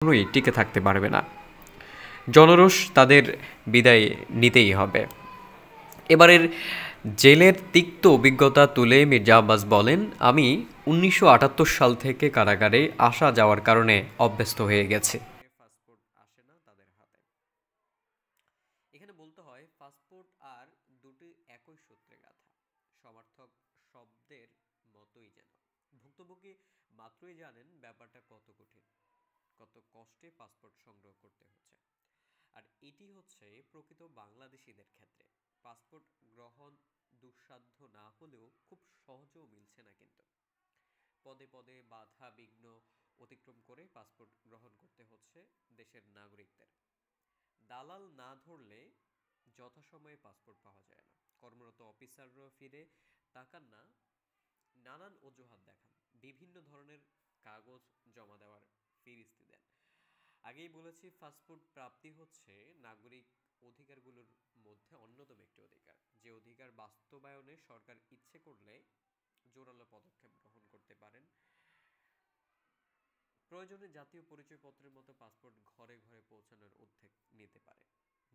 কখনোই টিকে থাকতে পারবে না। জনরোষ তাদের বিদায় নিতেই হবে। এবারের জেলের তিক্ত অভিজ্ঞতা তুলে মির্জা আব্বাস বলেন, আমি ১৯৭৮ সাল থেকে কারাগারে আসা যাওয়ার কারণে অভ্যস্ত হয়ে গেছি। পাসপোর্ট আসে না তাদের হাতে। এখানে বলতে হয় পাসপোর্ট আর দুটি একই সূত্রে গাঁথা, সমার্থক শব্দের মতোই যেন। ভুক্তভোগী মাত্রই জানেন ব্যাপারটা কত কঠিন, কত কষ্টে পাসপোর্ট সংগ্রহ করতে হচ্ছে। আর এটি হচ্ছে প্রকৃত বাংলাদেশিদের ক্ষেত্রে পাসপোর্ট গ্রহণ দুঃসাধ্য না হলেও খুব সহজেও মিলছে না, কিন্তু পদে পদে বাধা বিঘ্ন অতিক্রম করে পাসপোর্ট গ্রহণ করতে হচ্ছে দেশের নাগরিকদের। দালাল না ধরলে যথাসময়ে পাসপোর্ট পাওয়া যায় না। কর্মরত অফিসাররা ফিরে তাকান না, নানান অজুহাত দেখান, বিভিন্ন ধরনের কাগজ জমা দেওয়ার ফিরিস্তি দেন। আগেই বলেছি, পাসপোর্ট প্রাপ্তি হচ্ছে নাগরিক অধিকারগুলোর মধ্যে অন্যতম একটি অধিকার, যে অধিকার বাস্তবায়নে সরকার ইচ্ছে করলে জোরালো পদক্ষেপ গ্রহণ করতে পারেন। প্রয়োজনে জাতীয় পরিচয়পত্রের মতো পাসপোর্ট ঘরে ঘরে পৌঁছানোর উদ্যোগ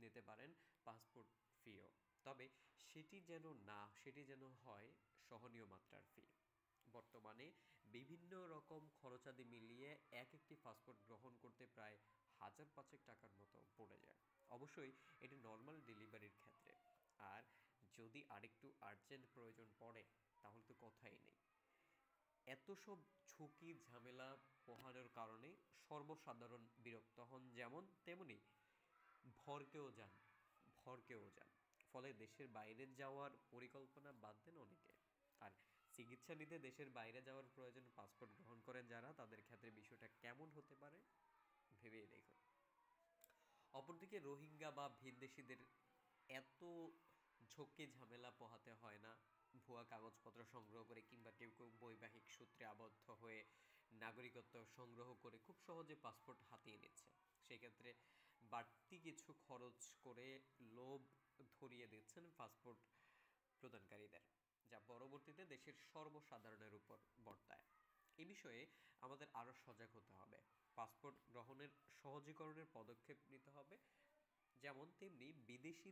নিতে পারেন পাসপোর্ট ফিও। তবে সেটি যেন হয় সহনীয় মাত্রার ফি। বর্তমানে বিভিন্ন রকম খরচাদি মিলিয়ে একটি পাসপোর্ট গ্রহণ করতে প্রায় ১,৫০০ টাকার মতো পড়ে যায়। অবশ্যই এটি নর্মাল ডেলিভারির ক্ষেত্রে। আর যদি আরেকটু আর্জেন্ট প্রয়োজন পড়ে তাহলে তো কথাই নেই। এত সব ঝুঁকি ঝামেলা পোহানোর কারণে সর্বসাধারণ বিরক্ত হন, যেমন তেমনি ভরকেও যান ভরকেও যান। ফলে দেশের বাইরে যাওয়ার পরিকল্পনা বাদ দেন অনেকে। আর চিকিৎসা নিতে দেশের বাইরে যাওয়ার প্রয়োজন পাসপোর্ট গ্রহণ করেন যারা, তাদের ক্ষেত্রে বিষয়টা কেমন হতে পারে ভেবেই দেখুন। অপরদিকে রোহিঙ্গা বা ভিনদেশীদের এত ঝক্কি ঝামেলা পোহাতে হয় না। ভুয়া কাগজপত্র সংগ্রহ করে কিংবা কেউ কেউ বৈবাহিক সূত্রে আবদ্ধ হয়ে নাগরিকত্ব সংগ্রহ করে খুব সহজে পাসপোর্ট হাতিয়ে নিচ্ছে। সেক্ষেত্রে বাড়তি কিছু খরচ করে লোভ ধরিয়ে দিচ্ছেন পাসপোর্ট প্রদানকারীদের, যা পরবর্তীতে দেশের সর্বসাধারণের উপর বর্তায়। এ বিষয়ে আমাদের আরো সজাগ হতে হবে। পাসপোর্ট গ্রহণের সহজীকরণের পদক্ষেপ নিতে হবে, যেমন তেমনি বিদেশি